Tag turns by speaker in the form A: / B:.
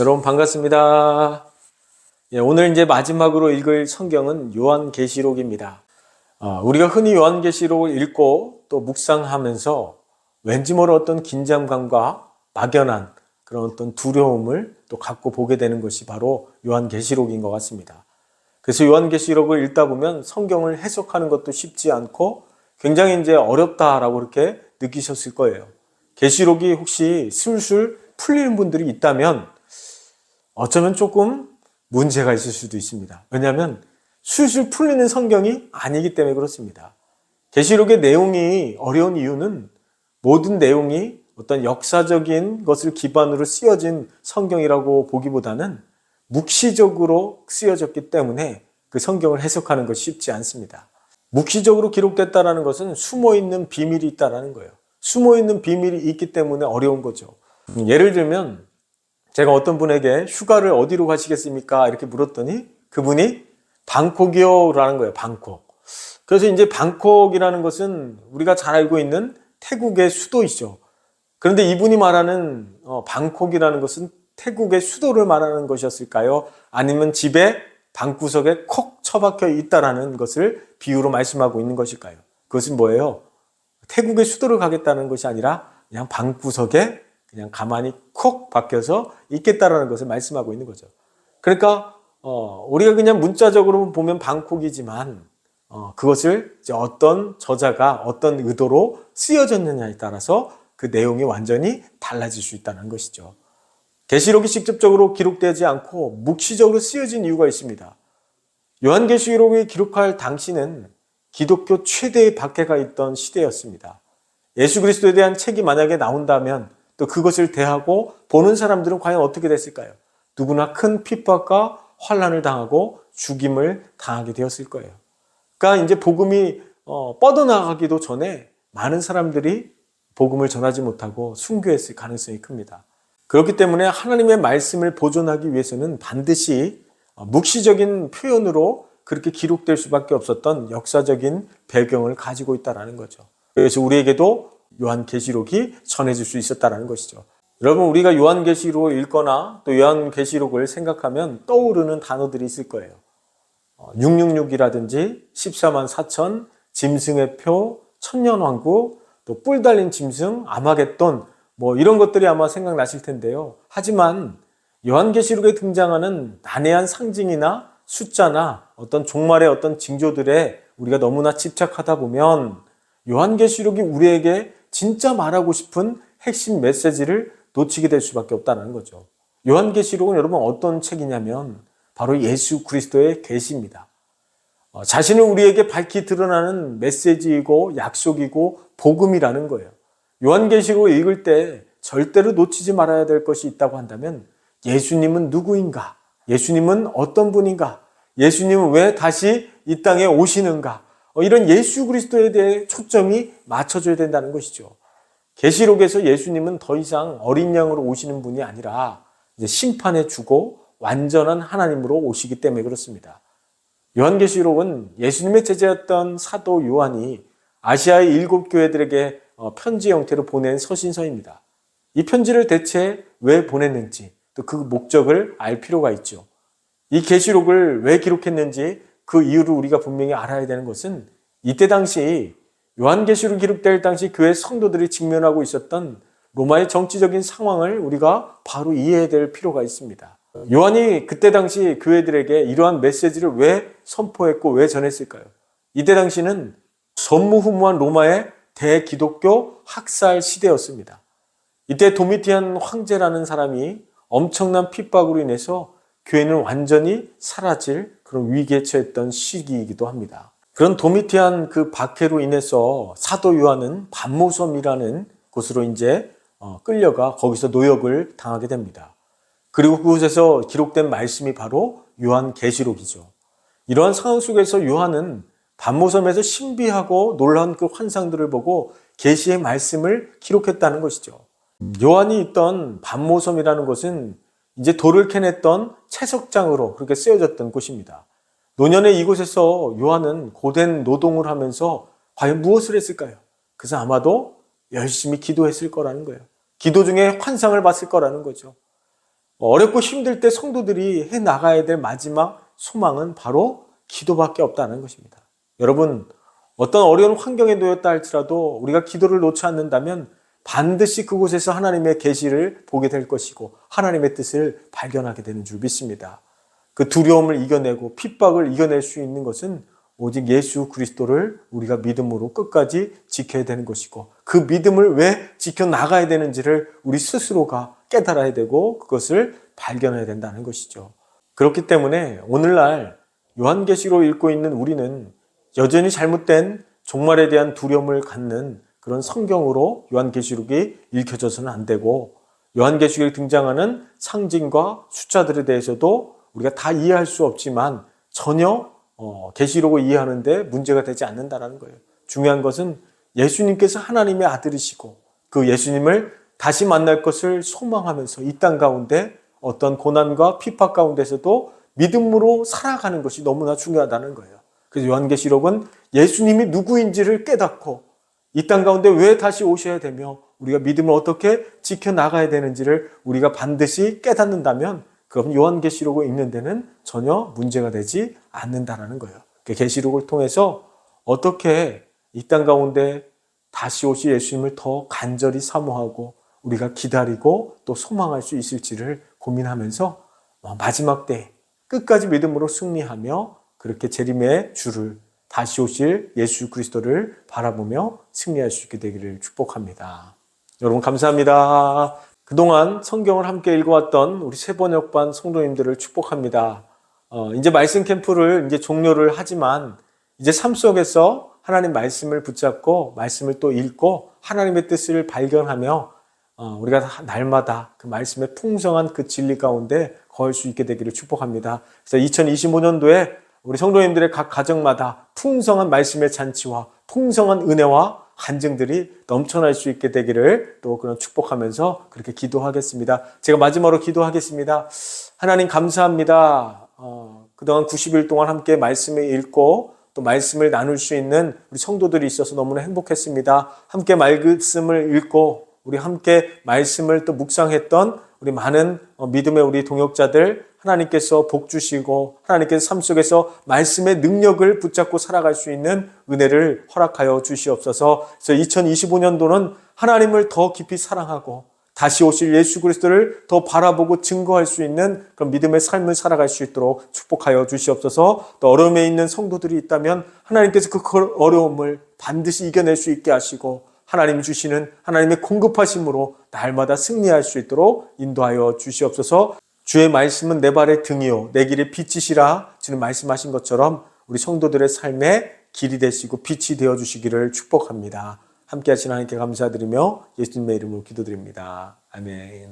A: 여러분 반갑습니다. 오늘 이제 마지막으로 읽을 성경은 요한계시록입니다. 우리가 흔히 요한계시록을 읽고 또 묵상하면서 왠지 모를 어떤 긴장감과 막연한 그런 어떤 두려움을 또 갖고 보게 되는 것이 바로 요한계시록인 것 같습니다. 그래서 요한계시록을 읽다 보면 성경을 해석하는 것도 쉽지 않고 굉장히 이제 어렵다라고 그렇게 느끼셨을 거예요. 계시록이 혹시 술술 풀리는 분들이 있다면 어쩌면 조금 문제가 있을 수도 있습니다. 왜냐하면 술술 풀리는 성경이 아니기 때문에 그렇습니다. 계시록의 내용이 어려운 이유는 모든 내용이 어떤 역사적인 것을 기반으로 쓰여진 성경이라고 보기보다는 묵시적으로 쓰여졌기 때문에 그 성경을 해석하는 것이 쉽지 않습니다. 묵시적으로 기록됐다는 것은 숨어있는 비밀이 있다는 거예요. 숨어있는 비밀이 있기 때문에 어려운 거죠. 예를 들면 제가 어떤 분에게 휴가를 어디로 가시겠습니까? 이렇게 물었더니 그분이 방콕이요 라는 거예요. 방콕. 그래서 이제 방콕이라는 것은 우리가 잘 알고 있는 태국의 수도이죠. 그런데 이분이 말하는 방콕이라는 것은 태국의 수도를 말하는 것이었을까요? 아니면 집에 방구석에 콕 처박혀 있다라는 것을 비유로 말씀하고 있는 것일까요? 그것은 뭐예요? 태국의 수도를 가겠다는 것이 아니라 그냥 방구석에 그냥 가만히 콕 박혀서 있겠다라는 것을 말씀하고 있는 거죠. 그러니까 우리가 그냥 문자적으로 보면 방콕이지만 그것을 이제 어떤 저자가 어떤 의도로 쓰여졌느냐에 따라서 그 내용이 완전히 달라질 수 있다는 것이죠. 계시록이 직접적으로 기록되지 않고 묵시적으로 쓰여진 이유가 있습니다. 요한계시록이 기록할 당시는 기독교 최대의 박해가 있던 시대였습니다. 예수 그리스도에 대한 책이 만약에 나온다면 또 그것을 대하고 보는 사람들은 과연 어떻게 됐을까요? 누구나 큰 핍박과 환난을 당하고 죽임을 당하게 되었을 거예요. 그러니까 이제 복음이 뻗어나가기도 전에 많은 사람들이 복음을 전하지 못하고 순교했을 가능성이 큽니다. 그렇기 때문에 하나님의 말씀을 보존하기 위해서는 반드시 묵시적인 표현으로 그렇게 기록될 수밖에 없었던 역사적인 배경을 가지고 있다는 거죠. 그래서 우리에게도 요한계시록이 전해질 수 있었다는 것이죠. 여러분, 우리가 요한계시록을 읽거나 또 요한계시록을 생각하면 떠오르는 단어들이 있을 거예요. 666이라든지 14만 4천, 짐승의 표, 천년왕국, 또 뿔 달린 짐승, 아마겟돈, 이런 것들이 아마 생각나실 텐데요. 하지만 요한계시록에 등장하는 난해한 상징이나 숫자나 어떤 종말의 어떤 징조들에 우리가 너무나 집착하다 보면 요한계시록이 우리에게 진짜 말하고 싶은 핵심 메시지를 놓치게 될 수밖에 없다는 거죠. 요한계시록은 여러분 어떤 책이냐면 바로 예수 그리스도의 계시입니다. 자신을 우리에게 밝히 드러나는 메시지이고 약속이고 복음이라는 거예요. 요한계시록을 읽을 때 절대로 놓치지 말아야 될 것이 있다고 한다면 예수님은 누구인가? 예수님은 어떤 분인가? 예수님은 왜 다시 이 땅에 오시는가? 이런 예수 그리스도에 대해 초점이 맞춰져야 된다는 것이죠. 계시록에서 예수님은 더 이상 어린 양으로 오시는 분이 아니라 이제 심판해 주고 완전한 하나님으로 오시기 때문에 그렇습니다. 요한계시록은 예수님의 제자였던 사도 요한이 아시아의 7 교회들에게 편지 형태로 보낸 서신서입니다. 이 편지를 대체 왜 보냈는지 또 그 목적을 알 필요가 있죠. 이 계시록을 왜 기록했는지 그 이유를 우리가 분명히 알아야 되는 것은 이때 당시 요한계시록 기록될 당시 교회 성도들이 직면하고 있었던 로마의 정치적인 상황을 우리가 바로 이해해야 될 필요가 있습니다. 요한이 그때 당시 교회들에게 이러한 메시지를 왜 선포했고 왜 전했을까요? 이때 당시는 전무후무한 로마의 대기독교 학살 시대였습니다. 이때 도미티안 황제라는 사람이 엄청난 핍박으로 인해서 교회는 완전히 사라질 그런 위기에 처했던 시기이기도 합니다. 그런 도미티안 그 박해로 인해서 사도 요한은 반모섬이라는 곳으로 이제 끌려가 거기서 노역을 당하게 됩니다. 그리고 그곳에서 기록된 말씀이 바로 요한계시록이죠. 이러한 상황 속에서 요한은 반모섬에서 신비하고 놀라운 그 환상들을 보고 계시의 말씀을 기록했다는 것이죠. 요한이 있던 반모섬이라는 곳은 이제 돌을 캐냈던 채석장으로 그렇게 쓰여졌던 곳입니다. 노년의 이곳에서 요한은 고된 노동을 하면서 과연 무엇을 했을까요? 그래서 아마도 열심히 기도했을 거라는 거예요. 기도 중에 환상을 봤을 거라는 거죠. 어렵고 힘들 때 성도들이 해 나가야 될 마지막 소망은 바로 기도밖에 없다는 것입니다. 여러분, 어떤 어려운 환경에 놓였다 할지라도 우리가 기도를 놓지 않는다면 반드시 그곳에서 하나님의 계시를 보게 될 것이고 하나님의 뜻을 발견하게 되는 줄 믿습니다. 그 두려움을 이겨내고 핍박을 이겨낼 수 있는 것은 오직 예수 그리스도를 우리가 믿음으로 끝까지 지켜야 되는 것이고 그 믿음을 왜 지켜나가야 되는지를 우리 스스로가 깨달아야 되고 그것을 발견해야 된다는 것이죠. 그렇기 때문에 오늘날 요한계시록 읽고 있는 우리는 여전히 잘못된 종말에 대한 두려움을 갖는 그런 성경으로 요한계시록이 읽혀져서는 안 되고 요한계시록에 등장하는 상징과 숫자들에 대해서도 우리가 다 이해할 수 없지만 전혀 계시록을 이해하는데 문제가 되지 않는다는 거예요. 중요한 것은 예수님께서 하나님의 아들이시고 그 예수님을 다시 만날 것을 소망하면서 이 땅 가운데 어떤 고난과 핍박 가운데서도 믿음으로 살아가는 것이 너무나 중요하다는 거예요. 그래서 요한계시록은 예수님이 누구인지를 깨닫고 이 땅 가운데 왜 다시 오셔야 되며 우리가 믿음을 어떻게 지켜나가야 되는지를 우리가 반드시 깨닫는다면 그럼 요한계시록을 읽는 데는 전혀 문제가 되지 않는다는 거예요. 계시록을 통해서 어떻게 이 땅 가운데 다시 오실 예수님을 더 간절히 사모하고 우리가 기다리고 또 소망할 수 있을지를 고민하면서 마지막 때 끝까지 믿음으로 승리하며 그렇게 재림의 주를 다시 오실 예수 그리스도를 바라보며 승리할 수 있게 되기를 축복합니다. 여러분 감사합니다. 그동안 성경을 함께 읽어왔던 우리 새번역반 성도님들을 축복합니다. 이제 말씀 캠프를 이제 종료를 하지만 이제 삶 속에서 하나님 말씀을 붙잡고 말씀을 또 읽고 하나님의 뜻을 발견하며 우리가 날마다 그 말씀의 풍성한 그 진리 가운데 거할 수 있게 되기를 축복합니다. 그래서 2025년도에 우리 성도님들의 각 가정마다 풍성한 말씀의 잔치와 풍성한 은혜와 간증들이 넘쳐날 수 있게 되기를 또 그런 축복하면서 그렇게 기도하겠습니다. 제가 마지막으로 기도하겠습니다. 하나님 감사합니다. 그동안 90일 동안 함께 말씀을 읽고 또 말씀을 나눌 수 있는 우리 성도들이 있어서 너무나 행복했습니다. 함께 말씀을 읽고 우리 함께 말씀을 또 묵상했던 우리 많은 믿음의 우리 동역자들 하나님께서 복 주시고 하나님께서 삶 속에서 말씀의 능력을 붙잡고 살아갈 수 있는 은혜를 허락하여 주시옵소서. 그래서 2025년도는 하나님을 더 깊이 사랑하고 다시 오실 예수 그리스도를 더 바라보고 증거할 수 있는 그런 믿음의 삶을 살아갈 수 있도록 축복하여 주시옵소서. 또 어려움에 있는 성도들이 있다면 하나님께서 그 어려움을 반드시 이겨낼 수 있게 하시고 하나님이 주시는 하나님의 공급하심으로 날마다 승리할 수 있도록 인도하여 주시옵소서. 주의 말씀은 내 발의 등이요 내 길의 빛이시라 주님 말씀하신 것처럼 우리 성도들의 삶의 길이 되시고 빛이 되어주시기를 축복합니다. 함께 하신 하나님께 감사드리며 예수님의 이름으로 기도드립니다. 아멘.